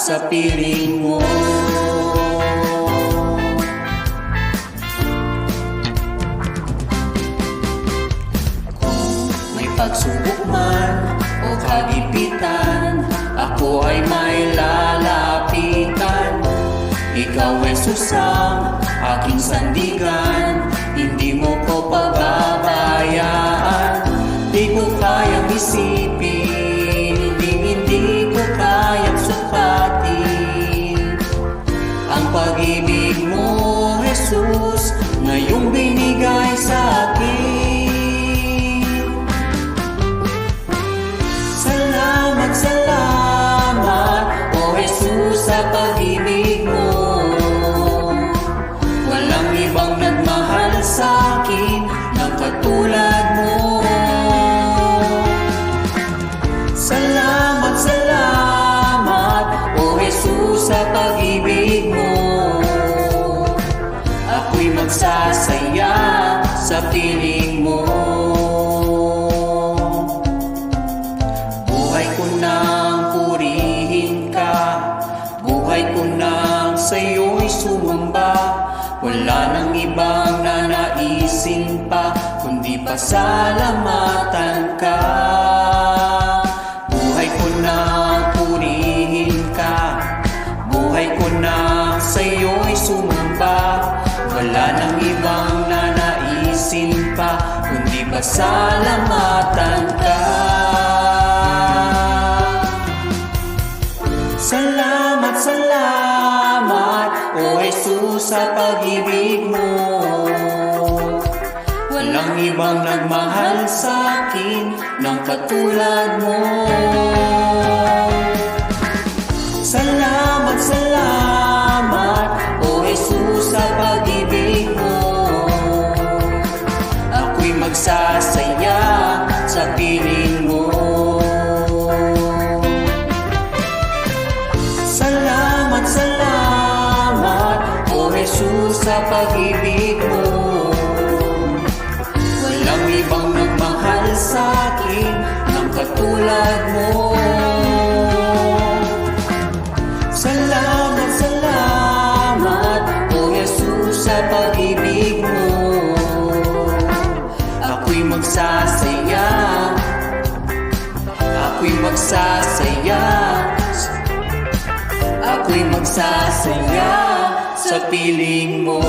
sa piling mo. Kung may pagsubok man o kagipitan, ako ay may lalapitan. Ikaw, Jesus, ang aking sandigan, hindi mo ko pababayaan. Di ko kayang isipin, hindi ko kayang sukatin ang pag-ibig mo, Jesus, na iyong binigay sa akin. Salamat, salamat, O Jesus, sa pag-ibig mo. Walang ibang nagmahal sa akin ng katulad mo. Salamat, salamat, O Jesus, sa pag-ibig mo. Ako'y magsasaya sa piling mo. Buhay ko nang purihin ka, buhay ko nang sa'yo'y sumamba. Wala nang ibang nanaisin pa, kundi pasalamatan ka. Buhay ko nang purihin ka, buhay ko nang sa'yo'y sumamba. Wala nang ibang nanaisin pa, kundi pasalamatan ka. Salamat, salamat, O Jesus, sa pag-ibig mo. Walang ibang nagmahal sa akin ng katulad mo. Salamat, salamat, O Jesus, sa pag-ibig mo. Ako'y magsasaya sa piling mo. Salamat, salamat, O Jesus, sa pag-ibig mo. Walang ibang nagmahal sa akin ng katulad mo. Salamat, salamat, O Jesus, sa pag-ibig mo. Ako'y magsasaya, ako'y magsasaya, ako'y magsasaya sa piling mo.